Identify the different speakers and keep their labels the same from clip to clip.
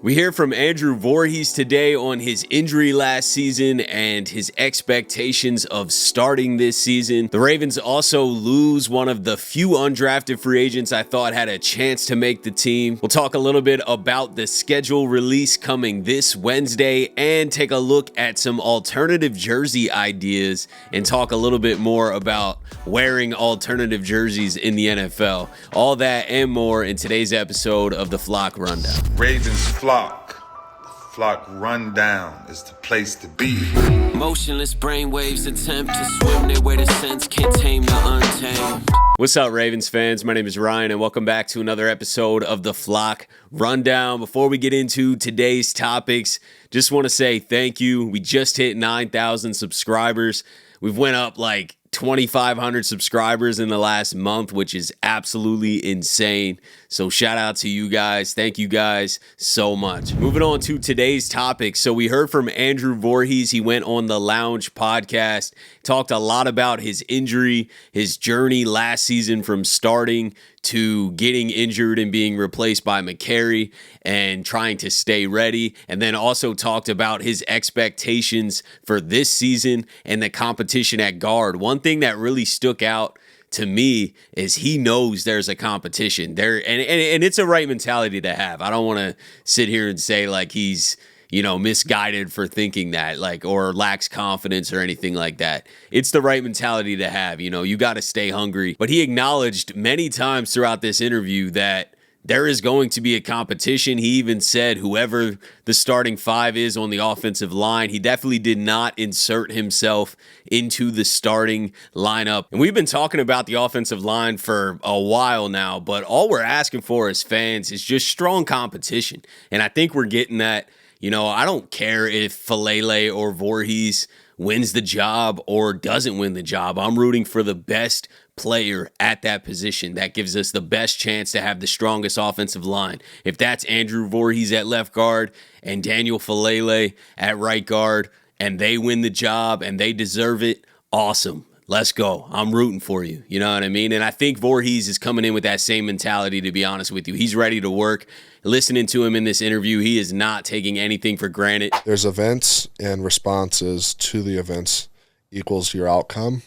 Speaker 1: We hear from Andrew Vorhees today on his injury last season and his expectations of starting this season. The Ravens also lose one of the few undrafted free agents I thought had a chance to make the team. We'll talk a little bit about the schedule release coming this Wednesday and take a look at some alternative jersey ideas and talk a little bit more about wearing alternative jerseys in the NFL. All that and more in today's episode of the Flock Rundown.
Speaker 2: Ravens Flock Rundown is the place to be.
Speaker 1: Motionless brainwaves attempt to swim their way to sense, can't tame the untamed. What's up, Ravens fans? My name is Ryan, and welcome back to another episode of the Flock Rundown. Before we get into today's topics, just want to say thank you. We just hit 9,000 subscribers. We've went up like 2,500 subscribers in the last month, which is absolutely insane. So shout out to you guys. Thank you guys so much. Moving on to today's topic. So we heard from Andrew Vorhees. He went on the Lounge podcast, talked a lot about his injury, his journey last season from starting to getting injured and being replaced by McCary and trying to stay ready. And then also talked about his expectations for this season and the competition at guard. One thing that really stuck out to me is he knows there's a competition there, and it's a right mentality to have. I don't want to sit here and say like he's, misguided for thinking that, like, or lacks confidence or anything like that. It's the right mentality to have. You got to stay hungry. But he acknowledged many times throughout this interview that there is going to be a competition. He even said whoever the starting five is on the offensive line, he definitely did not insert himself into the starting lineup. And we've been talking about the offensive line for a while now, but all we're asking for as fans is just strong competition. And I think we're getting that. I don't care if Falele or Vorhees wins the job or doesn't win the job. I'm rooting for the best player at that position that gives us the best chance to have the strongest offensive line. If that's Andrew Vorhees at left guard and Daniel Falele at right guard and they win the job and they deserve it, awesome. Let's go. I'm rooting for you. You know what I mean? And I think Vorhees is coming in with that same mentality, to be honest with you. He's ready to work. Listening to him in this interview, he is not taking anything for granted.
Speaker 3: There's events and responses to the events equals your outcome.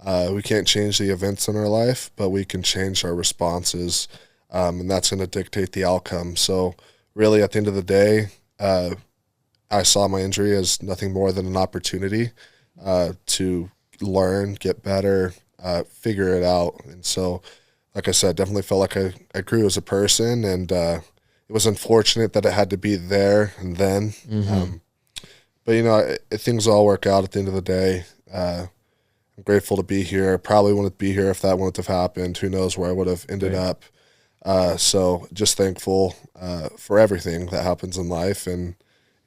Speaker 3: We can't change the events in our life, but we can change our responses, and that's going to dictate the outcome. So really, at the end of the day, I saw my injury as nothing more than an opportunity to learn, get better, figure it out. And so, like I said, definitely felt like I grew as a person, and it was unfortunate that it had to be there and then. Mm-hmm. But, things all work out at the end of the day. I'm grateful to be here. I probably wouldn't be here if that wouldn't have happened. Who knows where I would have ended up. So just thankful for everything that happens in life, and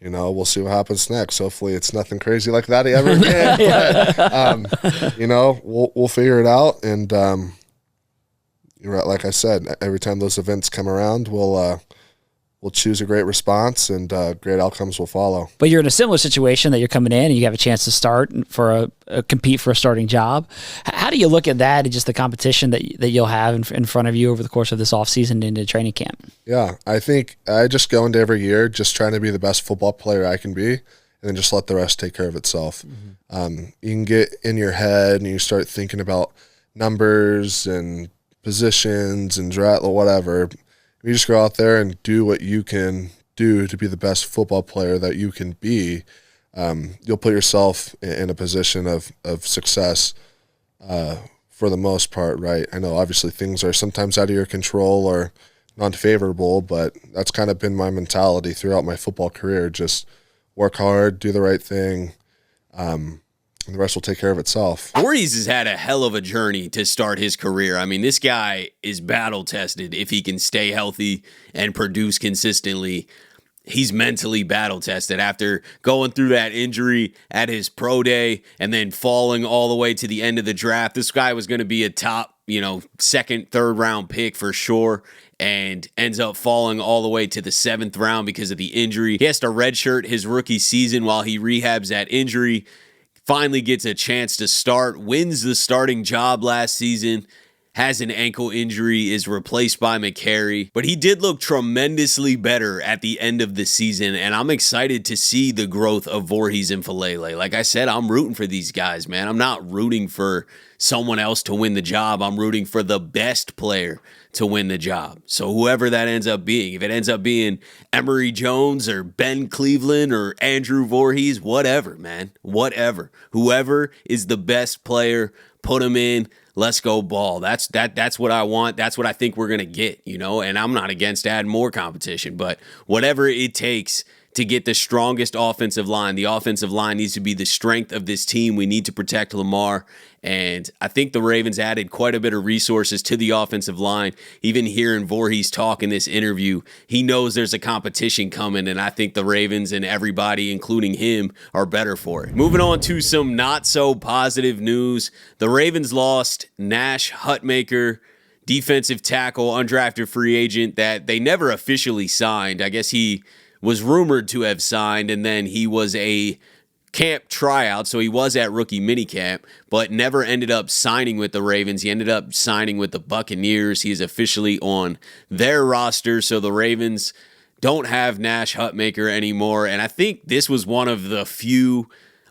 Speaker 3: we'll see what happens next. Hopefully it's nothing crazy like that ever again. But, we'll figure it out. And like I said, every time those events come around, we'll choose a great response, and great outcomes will follow.
Speaker 4: But you're in a similar situation that you're coming in and you have a chance to start for compete for a starting job. How do you look at that and just the competition that you'll have in front of you over the course of this offseason into training camp?
Speaker 3: Yeah, I think I just go into every year just trying to be the best football player I can be, and then just let the rest take care of itself. Mm-hmm. You can get in your head and you start thinking about numbers and positions and draft or whatever. You just go out there and do what you can do to be the best football player that you can be. You'll put yourself in a position of success for the most part, right? I know obviously things are sometimes out of your control or not favorable, but that's kind of been my mentality throughout my football career. Just work hard, do the right thing, and the rest will take care of itself.
Speaker 1: Vorhees has had a hell of a journey to start his career. I mean, this guy is battle-tested. If he can stay healthy and produce consistently, he's mentally battle-tested after going through that injury at his pro day and then falling all the way to the end of the draft. This guy was going to be a top, second, third round pick for sure, and ends up falling all the way to the 7th round because of the injury. He has to redshirt his rookie season while he rehabs that injury. Finally gets a chance to start, wins the starting job last season, has an ankle injury, is replaced by McCary. But he did look tremendously better at the end of the season, and I'm excited to see the growth of Vorhees and Falele. Like I said, I'm rooting for these guys, man. I'm not rooting for someone else to win the job. I'm rooting for the best player to win the job. So whoever that ends up being, if it ends up being Emory Jones or Ben Cleveland or Andrew Vorhees, whatever, man, whatever. Whoever is the best player, put him in. Let's go ball. That's what I want. That's what I think we're going to get, and I'm not against adding more competition, but whatever it takes to get the strongest offensive line. The offensive line needs to be the strength of this team. We need to protect Lamar. And I think the Ravens added quite a bit of resources to the offensive line. Even hearing Vorhees talk in this interview, he knows there's a competition coming, and I think the Ravens and everybody, including him, are better for it. Moving on to some not so positive news. The Ravens lost Nash Hutmacher, defensive tackle, undrafted free agent that they never officially signed. I guess he was rumored to have signed, and then he was a camp tryout, so he was at rookie minicamp, but never ended up signing with the Ravens. He ended up signing with the Buccaneers. He is officially on their roster, so the Ravens don't have Nash Hutmacher anymore, and I think this was one of the few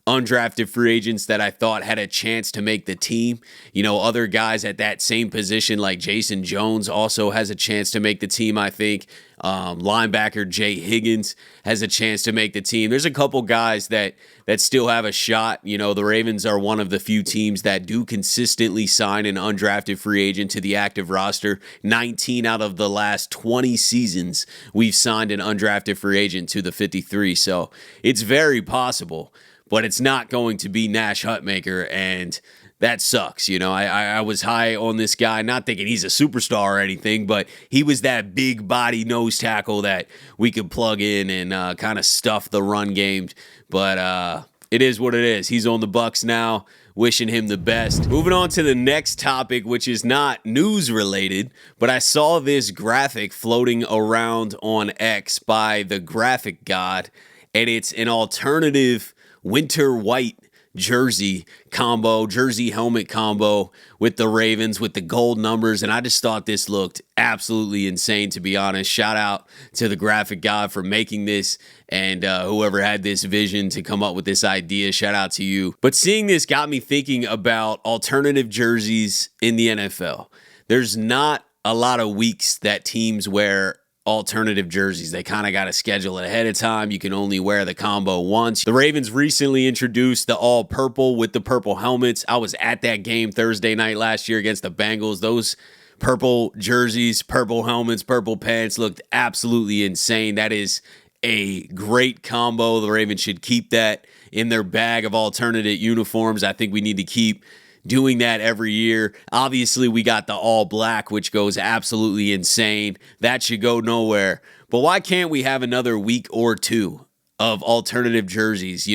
Speaker 1: undrafted free agents that I thought had a chance to make the team. Other guys at that same position like Jason Jones also has a chance to make the team, I think. Linebacker Jay Higgins has a chance to make the team. There's a couple guys that still have a shot. The Ravens are one of the few teams that do consistently sign an undrafted free agent to the active roster. 19 out of the last 20 seasons, we've signed an undrafted free agent to the 53. So it's very possible, but it's not going to be Nash Hutmacher, and that sucks. I was high on this guy, not thinking he's a superstar or anything, but he was that big body nose tackle that we could plug in and kind of stuff the run game. But it is what it is. He's on the Bucs now. Wishing him the best. Moving on to the next topic, which is not news related, but I saw this graphic floating around on X by the graphic god, and it's an alternative winter white jersey helmet combo with the Ravens with the gold numbers, and I just thought this looked absolutely insane, to be honest. Shout out to the graphic god for making this, and whoever had this vision to come up with this idea, shout out to you. But seeing this got me thinking about alternative jerseys in the NFL. There's not a lot of weeks that teams wear alternative jerseys. They kind of got to schedule it ahead of time. You can only wear the combo once. The Ravens recently introduced the all purple with the purple helmets. I was at that game Thursday night last year against the Bengals. Those purple jerseys, purple helmets, purple pants looked absolutely insane. That is a great combo. The Ravens should keep that in their bag of alternative uniforms. I think we need to keep doing that every year. Obviously, we got the all black, which goes absolutely insane. That should go nowhere. But why can't we have another week or two of alternative jerseys?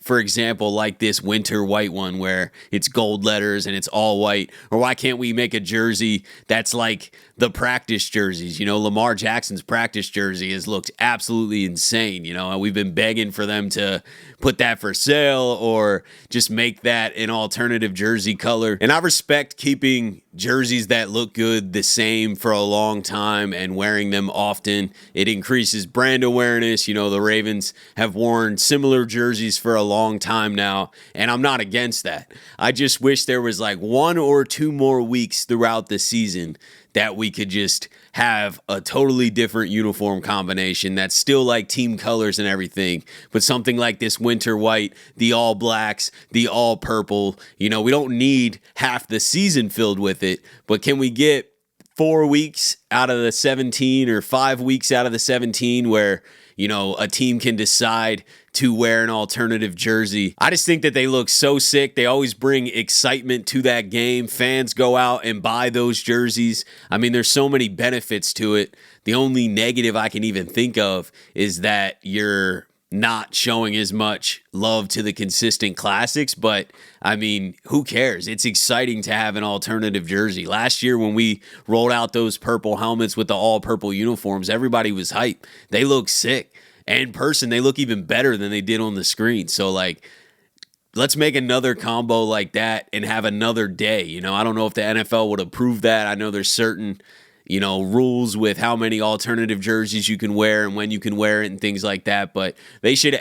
Speaker 1: For example, like this winter white one where it's gold letters and it's all white. Or why can't we make a jersey that's like the practice jerseys? Lamar Jackson's practice jersey has looked absolutely insane. And we've been begging for them to put that for sale or just make that an alternative jersey color. And I respect keeping jerseys that look good the same for a long time and wearing them often. It increases brand awareness. The Ravens have worn similar jerseys for a long time now, and I'm not against that. I just wish there was like 1 or 2 more weeks throughout the season that we could just have a totally different uniform combination that's still like team colors and everything, but something like this winter white, the all blacks, the all purple. We don't need half the season filled with it, but can we get 4 weeks out of the 17 or 5 weeks out of the 17 where a team can decide to wear an alternative jersey? I just think that they look so sick. They always bring excitement to that game. Fans go out and buy those jerseys. I mean, there's so many benefits to it. The only negative I can even think of is that you're not showing as much love to the consistent classics, but I mean, who cares? It's exciting to have an alternative jersey. Last year when we rolled out those purple helmets with the all purple uniforms, everybody was hyped. They look sick. And in person, they look even better than they did on the screen. So let's make another combo like that and have another day. You know, I don't know if the NFL would approve that. I know there's certain, you know, rules with how many alternative jerseys you can wear and when you can wear it and things like that. But they should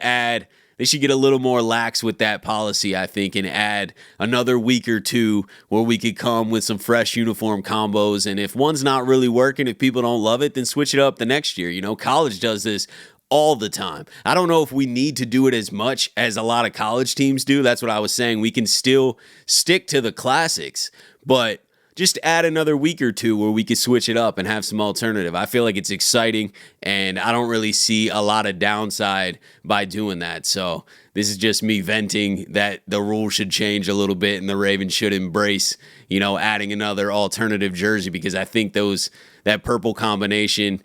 Speaker 1: get a little more lax with that policy, I think, and add another week or two where we could come with some fresh uniform combos. And if one's not really working, if people don't love it, then switch it up the next year. You know, college does this all the time. I don't know if we need to do it as much as a lot of college teams do. That's what I was saying. We can still stick to the classics, but just add another week or two where we could switch it up and have some alternative. I feel like it's exciting, and I don't really see a lot of downside by doing that. So this is just me venting that the rules should change a little bit and the Ravens should embrace, you know, adding another alternative jersey, because I think that purple combination,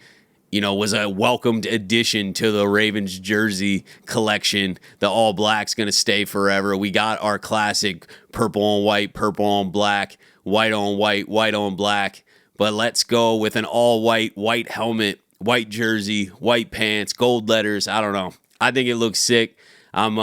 Speaker 1: you know, was a welcomed addition to the Ravens jersey collection. The all black's going to stay forever. We got our classic purple on white, purple on black, white on white, white on black. But let's go with an all white helmet, white jersey, white pants, gold letters. I don't know. I think it looks sick. I'm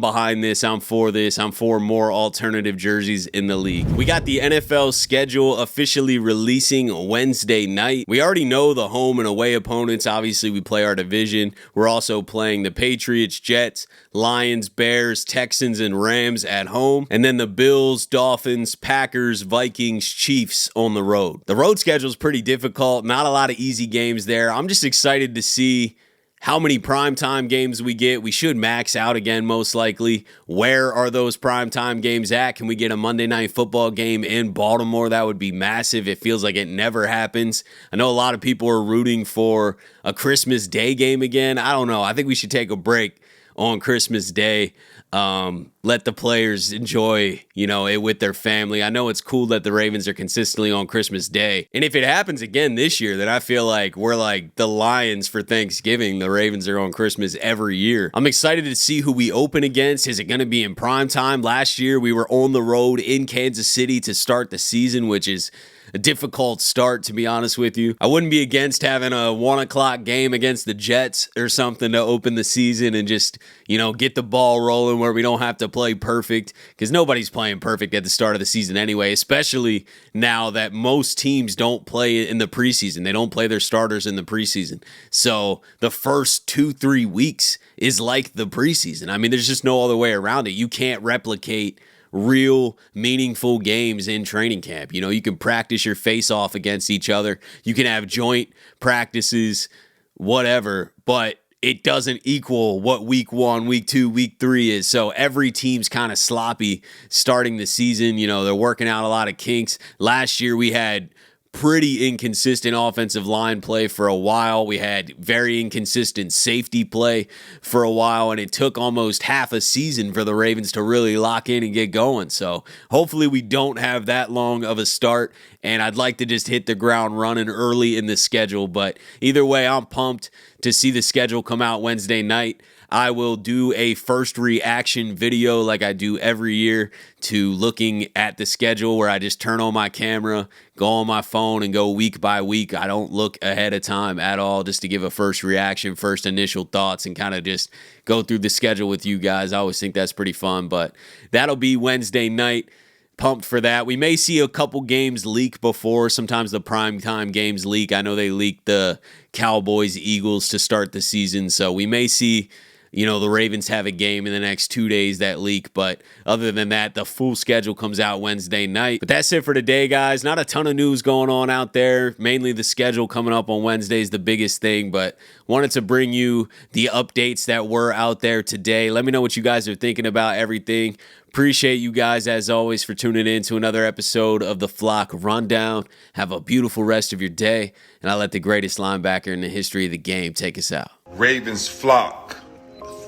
Speaker 1: behind this. I'm for this. I'm for more alternative jerseys in the league. We got the NFL schedule officially releasing Wednesday night. We already know the home and away opponents. Obviously, we play our division. We're also playing the Patriots, Jets, Lions, Bears, Texans, and Rams at home. And then the Bills, Dolphins, Packers, Vikings, Chiefs on the road. The road schedule is pretty difficult. Not a lot of easy games there. I'm just excited to see how many primetime games we get. We should max out again, most likely. Where are those primetime games at? Can we get a Monday Night Football game in Baltimore? That would be massive. It feels like it never happens. I know a lot of people are rooting for a Christmas Day game again. I don't know. I think we should take a break on Christmas Day. Let the players enjoy, you know, it with their family. I know it's cool that the Ravens are consistently on Christmas Day. And if it happens again this year, then I feel like we're like the Lions for Thanksgiving. The Ravens are on Christmas every year. I'm excited to see who we open against. Is it going to be in prime time? Last year, we were on the road in Kansas City to start the season, which is a difficult start, to be honest with you. I wouldn't be against having a 1 o'clock game against the Jets or something to open the season and just, you know, get the ball rolling where we don't have to play perfect, because nobody's playing perfect at the start of the season anyway, especially now that most teams don't play in the preseason. They don't play their starters in the preseason. So the first 2-3 weeks is like the preseason. I mean, there's just no other way around it. You can't replicate real meaningful games in training camp. You know, you can practice your face off against each other. You can have joint practices, whatever, but it doesn't equal what week 1, week 2, week 3 is. So every team's kind of sloppy starting the season. You know, they're working out a lot of kinks. Last year we had pretty inconsistent offensive line play for a while. We had very inconsistent safety play for a while, and it took almost half a season for the Ravens to really lock in and get going. So hopefully we don't have that long of a start, and I'd like to just hit the ground running early in the schedule. But either way, I'm pumped to see the schedule come out Wednesday night. I will do a first reaction video like I do every year to looking at the schedule, where I just turn on my camera, go on my phone, and go week by week. I don't look ahead of time at all, just to give a first reaction, first initial thoughts, and kind of just go through the schedule with you guys. I always think that's pretty fun, but that'll be Wednesday night. Pumped for that. We may see a couple games leak before. Sometimes the primetime games leak. I know they leaked the Cowboys, Eagles to start the season, so we may see, you know, the Ravens have a game in the next 2 days that leak. But other than that, the full schedule comes out Wednesday night. But that's it for today, guys. Not a ton of news going on out there. Mainly the schedule coming up on Wednesday is the biggest thing. But wanted to bring you the updates that were out there today. Let me know what you guys are thinking about everything. Appreciate you guys, as always, for tuning in to another episode of the Flock Rundown. Have a beautiful rest of your day. And I'll let the greatest linebacker in the history of the game take us out.
Speaker 2: Ravens flock.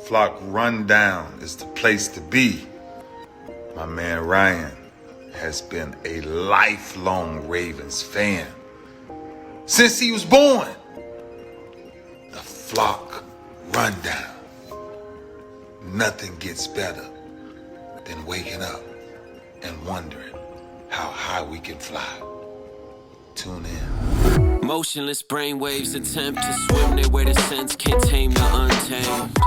Speaker 2: Flock Rundown is the place to be. My man Ryan has been a lifelong Ravens fan since he was born. The Flock Rundown. Nothing gets better than waking up and wondering how high we can fly. Tune in.
Speaker 1: Motionless brainwaves attempt to swim their way to sense, can't tame the untamed.